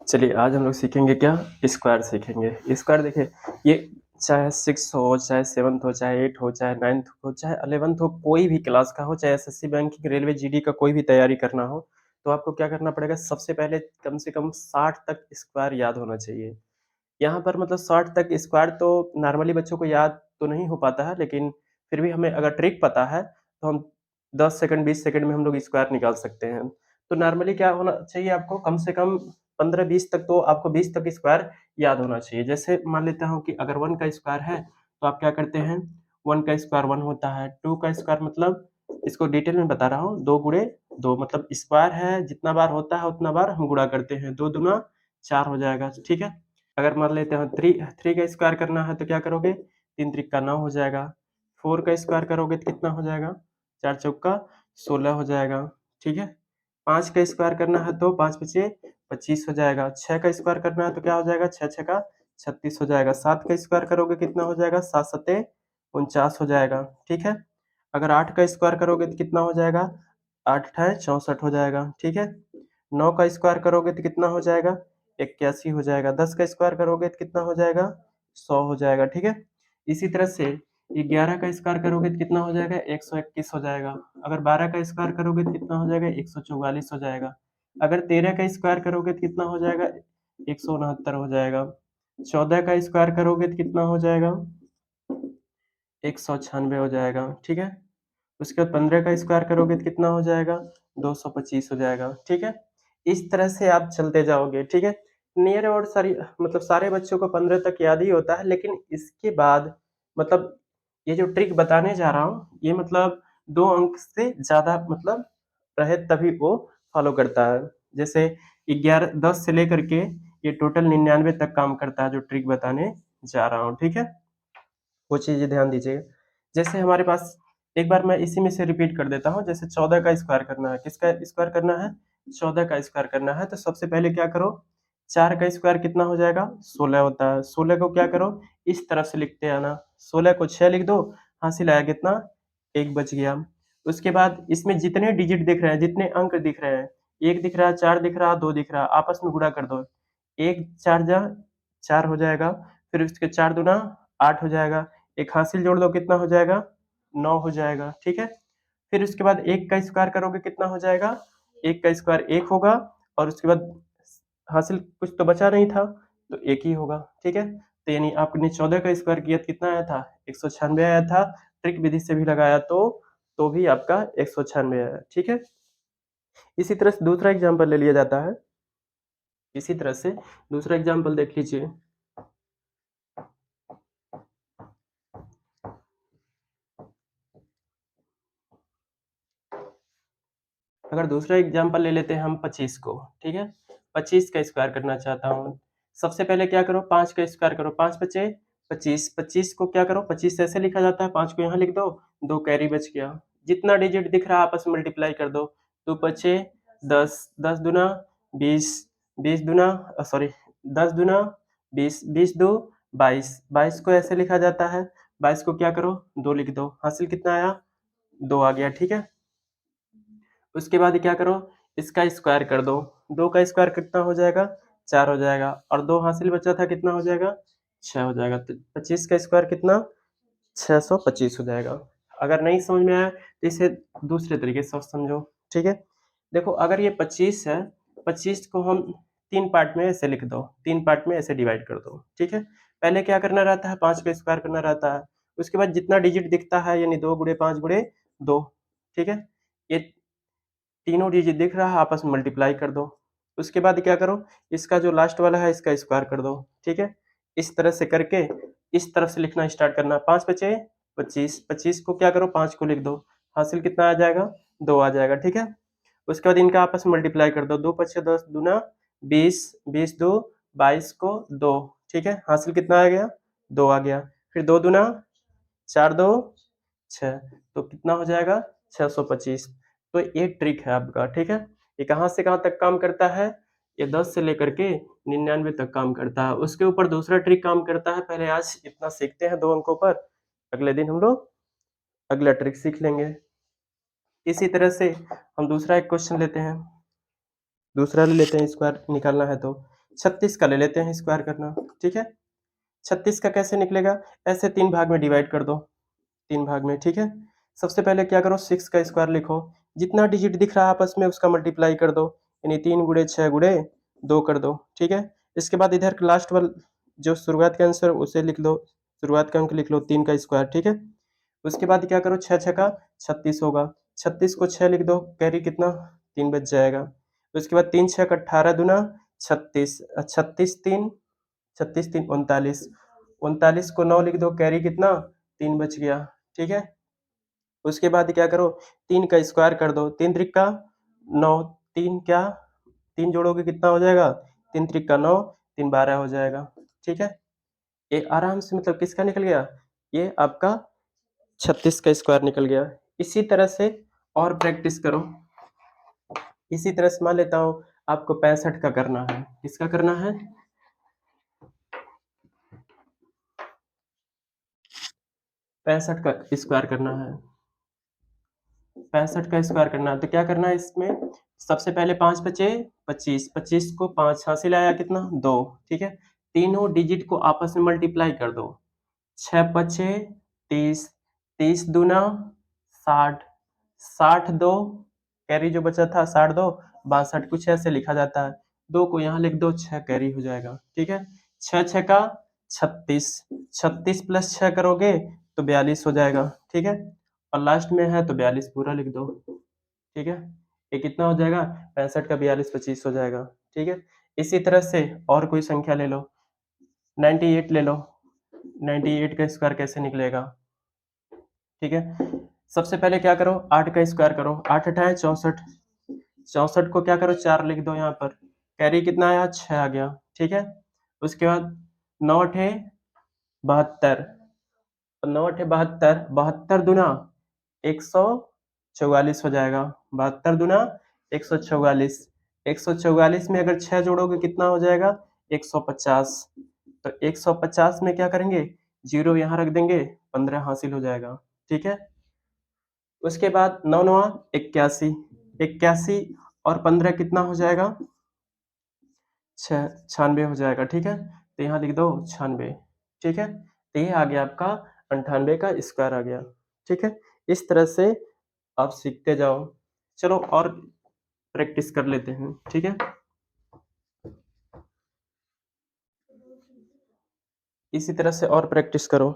चलिए आज हम लोग सीखेंगे क्या? स्क्वायर सीखेंगे। स्क्वायर देखिए, ये चाहे 6 हो, चाहे 7th हो, चाहे 8 हो, चाहे 9th हो, चाहे 11th हो, कोई भी क्लास का हो, चाहे एसएससी, बैंकिंग, रेलवे, जीडी का कोई भी तैयारी करना हो, तो आपको क्या करना पड़ेगा? सबसे पहले कम से कम 60 तक स्क्वायर याद होना चाहिए। यहाँ पर मतलब 60 तक स्क्वायर तो नॉर्मली बच्चों को याद तो नहीं हो पाता है, लेकिन फिर भी हमें अगर ट्रिक पता है, तो हम 10 सेकंड, 20 सेकंड में हम लोग स्क्वायर निकाल सकते हैं। तो नॉर्मली क्या होना चाहिए आपको? कम से कम 15-20 तक तो आपको 20 तक स्क्वायर याद होना चाहिए। जैसे मान लेता हूँ कि अगर 1 का स्क्वायर है, तो आप क्या करते हैं? 1 का स्क्वायर 1 होता है, 2 का स्क्वायर मतलब इसको डिटेल में बता रहा हूँ, 2 गुणे 2 मतलब स्क्वायर है, जितना बार होता है उतना बार हम गुणा करते हैं, 2 दूना 4 हो जाएगा, ठीक है? अगर मान लेते हैं 3 का स्क्वायर करना है तो क्या करोगे? 3 त्रिक 9 हो जाएगा। 4 का स्क्वायर करोगे तो कितना हो जाएगा? 4 चौका 16 हो जाएगा, ठीक है? 5 का स्क्वायर करना है तो 5 पचे 25 हो जाएगा। 6 का स्क्वायर करना है तो क्या हो जाएगा? 6 छक्का 36 हो जाएगा। 7 का स्क्वायर करोगे कितना हो जाएगा? 7 सत्ते 49 हो जाएगा, ठीक है? अगर 8 का स्क्वायर करोगे तो कितना हो जाएगा? 8 अठाए 64 हो जाएगा, ठीक है? 9 का स्क्वायर करोगे तो कितना हो जाएगा? 81 हो जाएगा। 10 का स्क्वायर करोगे तो कितना हो जाएगा? 100 हो जाएगा, ठीक है? इसी तरह से 11 का स्क्वायर करोगे तो कितना हो जाएगा? 121 हो जाएगा। अगर 12 का स्क्वायर करोगे तो कितना हो जाएगा? 144 हो जाएगा। अगर 13 का स्क्वायर करोगे तो कितना हो जाएगा? 169 हो जाएगा। 14 का स्क्वायर करोगे तो कितना हो जाएगा? 196 हो जाएगा, ठीक है? उसके बाद 15 का स्क्वायर करोगे तो कितना हो जाएगा? 225 हो जाएगा, ठीक है? इस तरह से आप चलते जाओगे, ठीक है? नियर और सारी मतलब सारे बच्चों को 15 तक याद ही होता है, लेकिन इसके बाद मतलब ये जो ट्रिक बताने जा रहा हूँ, ये मतलब 2 अंक से ज़्यादा मतलब रहे तभी वो फॉलो करता है। जैसे 11 10 से लेकर के ये टोटल 99 तक काम करता है, जो ट्रिक बताने जा रहा हूँ, ठीक है? वो चीज़ें ध्यान दीजिएगा। जैसे हमारे पास एक बार मैं इसी में से रिपीट कर देता हूँ, जैसे 14 का स्क्वायर करना है, किसका स्क्वायर करना है? 14 का स्क्वायर करना है, तो सबसे पहले क्या करो? 4 का स्क्वायर कितना हो जाएगा? 16 होता है। 16 को क्या करो? इस तरफ से लिखते आना। 16 को 6 लिख दो, हासिल आया कितना? 1 बच गया। उसके बाद इसमें जितने डिजिट दिख रहे हैं, जितने अंक दिख रहे हैं, 1 दिख रहा है, 4 दिख रहा है, 2 दिख रहा है, आपस में गुणा कर दो। 1 4 जा 4 हो जाएगा, फिर उसके 4 दूना 8 हो जाएगा। एक हासिल जोड़ दो, कितना हो जाएगा? 9 हो जाएगा, ठीक है? फिर उसके बाद 1 का स्क्वायर करोगे कितना हो जाएगा? 1 का स्क्वायर 1 होगा और उसके बाद हासिल कुछ तो बचा नहीं था, तो 1 ही होगा, ठीक है? तो यानी आपने 14 का स्क्वायर किया तो कितना आया था? 196 आया था। ट्रिक विधि से भी लगाया तो भी आपका 196 आया, ठीक है? इसी तरह से दूसरा एग्ज़ाम्पल ले लिया जाता है। इसी तरह से दूसरा एग्ज़ाम्पल देख लीजिए। अगर दूसरा एग्जांपल ले लेते हैं हम 25 को, ठीक है? 25 का स्क्वायर करना चाहता हूँ। सबसे पहले क्या करो? 5 का स्क्वायर करो, 5 पचे 25, 25 को क्या करो? 25 ऐसे लिखा जाता है, 5 को यहाँ लिख दो, 2 कैरी बच गया। जितना डिजिट दिख रहा है आपस में मल्टीप्लाई कर दो। 2 पचे 10, 10 दूना 20, 20 दूना सॉरी 10 दूना 20, 20 दो 22, 22 को ऐसे लिखा जाता है, 22 को क्या करो? 2 लिख दो, हासिल कितना आया? 2 आ गया, ठीक है? उसके बाद क्या करो? इसका स्क्वायर कर दो। 2 का स्क्वायर कितना हो जाएगा? 4 हो जाएगा और 2 हासिल बचा था, कितना हो जाएगा? 6 हो जाएगा। तो 25 का स्क्वायर कितना? 625 हो जाएगा। अगर नहीं समझ में आया तो इसे दूसरे तरीके से समझो, ठीक है? देखो अगर ये 25 है, 25 को हम 3 पार्ट में ऐसे लिख दो, 3 पार्ट में ऐसे डिवाइड कर दो, ठीक है? पहले क्या करना रहता है? 5 का स्क्वायर करना रहता है। उसके बाद जितना डिजिट दिखता है यानी 2 गुणे 5 गुणे 2, ठीक है? ये तीनों डिजिट दिख रहा है, आपस में मल्टीप्लाई कर दो। उसके बाद क्या करो? इसका जो लास्ट वाला है इसका स्क्वायर कर दो, ठीक है? इस तरह से करके इस तरफ से लिखना स्टार्ट करना। 5 पचे 25, 25 को क्या करो? 5 को लिख दो, हासिल कितना आ जाएगा? 2 आ जाएगा, ठीक है? उसके बाद इनका आपस में मल्टीप्लाई कर दो। 2 पचे 10 दूना 20, 20 दो 22 को 2, ठीक है? हासिल कितना आ गया? 2 आ गया। फिर 2 दूना 4 दो 6, तो कितना हो जाएगा? 625। तो ये ट्रिक है आपका, ठीक है? ये कहाँ से कहाँ तक काम करता है? ये 10 से लेकर के 99 तक काम करता है। उसके ऊपर दूसरा ट्रिक काम करता है। पहले आज इतना सीखते हैं 2 अंकों पर, अगले दिन हम लोग अगला ट्रिक सीख लेंगे। इसी तरह से हम दूसरा एक क्वेश्चन लेते हैं। दूसरा ले लेते हैं, स्क्वायर निकालना है तो। 36 का ले लेते हैं स्क्वायर करना, ठीक है। 36 का कैसे निकलेगा? ऐसे 3 भाग में डिवाइड कर दो, 3 भाग में, ठीक है। सबसे पहले क्या करो, 6 का स्क्वायर लिखो, जितना डिजिट दिख रहा है आपस में उसका मल्टीप्लाई कर दो, यानी 3 गुणे 6 गुणे 2 कर दो, ठीक है। इसके बाद इधर लास्ट वाला जो शुरुआत का आंसर उसे लिख लो, शुरुआत का अंक लिख लो 3 का स्क्वायर, ठीक है। उसके बाद क्या करो, 6 का 36 होगा, 36 को 6 लिख दो, कैरी कितना 3 बच जाएगा। उसके बाद 3 6 का 18 दूना 36, 36 3 36 3 39, 39 को 9 लिख दो, कैरी कितना 3 बच गया, ठीक है। उसके बाद क्या करो, 3 का स्क्वायर कर दो, 3 त्रिक का 9, 3 क्या 3 जोड़ोगे कितना हो जाएगा, 3 त्रिक का 9, 3 12 हो जाएगा, ठीक है। ये आराम से मतलब किसका निकल गया, ये आपका 36 का स्क्वायर निकल गया। इसी तरह से और प्रैक्टिस करो। इसी तरह से मान लेता हूँ आपको 65 का करना है, किसका करना है, 65 का स्क्वायर करना है, 65 का स्क्वायर करना है। तो क्या करना है इसमें, सबसे पहले 5 बचे 25, 25 को 5 हासिल आया कितना 2, ठीक है। तीनों डिजिट को आपस में मल्टीप्लाई कर दो, 6 पचे 30, 30 दूना 60, 60 दो, कैरी जो बचा था 60 दो 62, कुछ ऐसे लिखा जाता है, 2 को यहाँ लिख दो, 6 कैरी हो जाएगा, ठीक है। 6 6 का 36, 36 प्लस 6 करोगे तो 42 हो जाएगा, ठीक है। और लास्ट में है तो 42 पूरा लिख दो, ठीक है। ये कितना हो जाएगा, 65 का 42 25 हो जाएगा, ठीक है। इसी तरह से और कोई संख्या ले लो, 98 ले लो, 98 का स्क्वायर कैसे निकलेगा, ठीक है। सबसे पहले क्या करो, 8 का स्क्वायर करो, 8 अठाए 64, 64 को क्या करो 4 लिख दो यहाँ पर, कैरी कितना आया 6 आ गया, ठीक है। उसके बाद 9 अठे 72, 9 अठे 72, 72 दूना 144 हो जाएगा, 72 दूना 144, 144 में अगर 6 जोड़ोगे कितना हो जाएगा 150, तो 150 में क्या करेंगे, जीरो यहाँ रख देंगे, 15 हासिल हो जाएगा, ठीक है। उसके बाद 9 9 81, 81 और 15 कितना हो जाएगा, 96 हो जाएगा, ठीक है। तो यहाँ लिख दो 96, ठीक है। तो ये आ गया आपका 98 का स्क्वायर आ गया, ठीक है। इस तरह से आप सीखते जाओ। चलो और प्रैक्टिस कर लेते हैं, ठीक है। इसी तरह से और प्रैक्टिस करो।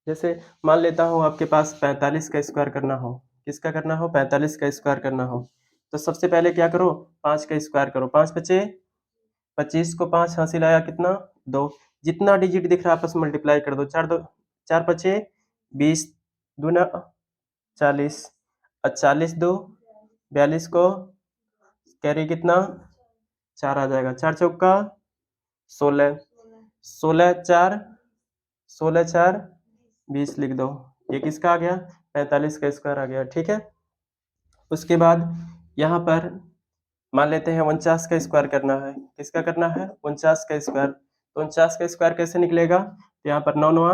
जैसे मान लेता हूँ आपके पास 45 का स्क्वायर करना हो, किसका करना हो, 45 का स्क्वायर करना हो, तो सबसे पहले क्या करो, 5 का स्क्वायर करो, 5 बचे 25 को 5 हासिल आया कितना 2, जितना डिजिट दिख रहा है आपस में मल्टीप्लाई कर दो, 4 दो 4 बचे 20 दूना 40, और 40 दो 42 को कैरी कितना 4 आ जाएगा, 4 चौका 16, 16 4, 16 4 20 लिख दो, ये किसका आ गया 45 का स्क्वायर आ गया, ठीक है। उसके बाद यहाँ पर मान लेते हैं 49 का स्क्वायर करना है, किसका करना है 49 का स्क्वायर, तो 49 का स्क्वायर कैसे निकलेगा, तो यहाँ पर 9 9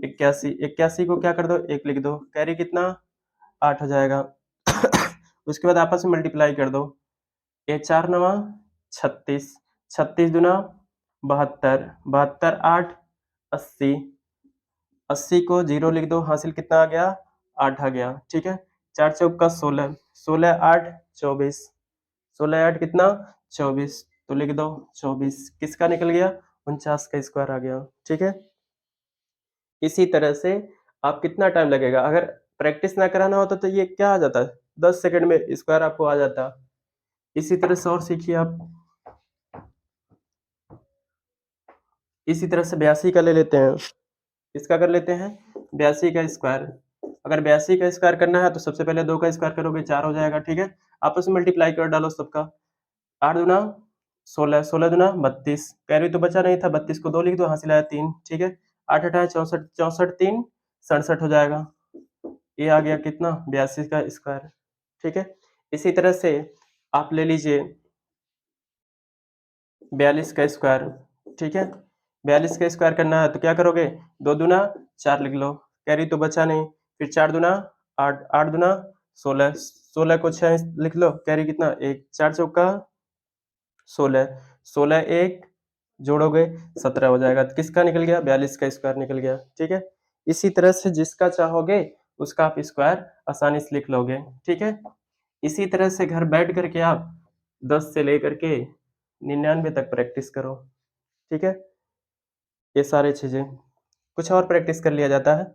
81, 81 को क्या कर दो 1 लिख दो, कैरी कितना 8 हो जाएगा। उसके बाद आपस में मल्टीप्लाई कर दो, ये 4 9 36, 36 दूना 72, 72 8 80, 80 को 0 लिख दो, हासिल कितना आ गया 8 आ गया, ठीक है। 4 चौका 16, 16 8 24, 16 8 कितना 24, तो लिख दो 24, किसका निकल गया 49 का स्क्वायर आ गया, ठीक है। इसी तरह से आप कितना टाइम लगेगा, अगर प्रैक्टिस ना कराना होता तो ये क्या आ जाता है 10 सेकंड में स्क्वायर आपको आ जाता। इसी तरह से और सीखिए आप। इसी तरह से 82 का ले लेते हैं, किसका कर लेते हैं 82 का स्क्वायर। अगर 82 का स्क्वायर करना है तो सबसे पहले 2 का स्क्वायर करोगे 4 हो जाएगा, ठीक है। आपस में मल्टीप्लाई कर डालो सबका, 8 दूना 16, 16 दूना 32, कैरी तो बचा नहीं था, 32 को 2 लिख दो, हासिल आया 3, ठीक है। 8 8 64, 64 3 67 हो जाएगा, ये आ गया कितना 82 का स्क्वायर, ठीक है। इसी तरह से आप ले लीजिए 42 का स्क्वायर, ठीक है। 42 का स्क्वायर करना है तो क्या करोगे, 2 दूना 4 लिख लो, कैरी तो बचा नहीं, फिर 4 दूना 8, 8 दूना 16, 16 को 6 लिख लो, कैरी कितना 1, 4 चौका 16, 16 1 जोड़ोगे 17 हो जाएगा। तो किसका निकल गया? 42 का स्क्वायर निकल गया। ठीक है, इसी तरह से जिसका चाहोगे उसका आप स्क्वायर आसानी से लिख लोगे। ठीक है, इसी तरह से घर बैठ करके आप 10 से लेकर के 99 तक प्रैक्टिस करो। ठीक है, ये सारी चीजें कुछ और प्रैक्टिस कर लिया जाता है।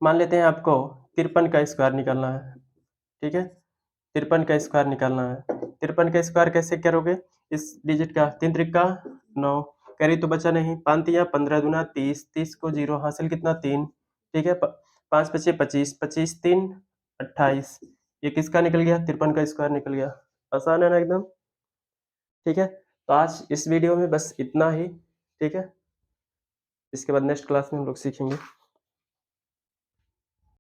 मान लेते हैं आपको 53 का स्क्वायर निकालना है। ठीक है, 53 का स्क्वायर निकालना है। 53 का स्क्वायर कैसे करोगे? इस डिजिट का 3 त्रिका 9, कैरी तो बचा नहीं, 5 तिया 15 दूना 30, 30 को 0 हासिल कितना 3। ठीक है, 5 बचे 25, 25 3 28। ये किसका निकल गया? 53 का स्क्वायर निकल गया। आसान है ना एकदम। ठीक है, तो आज इस वीडियो में बस इतना ही। ठीक है, इसके बाद नेक्स्ट क्लास में हम लोग सीखेंगे।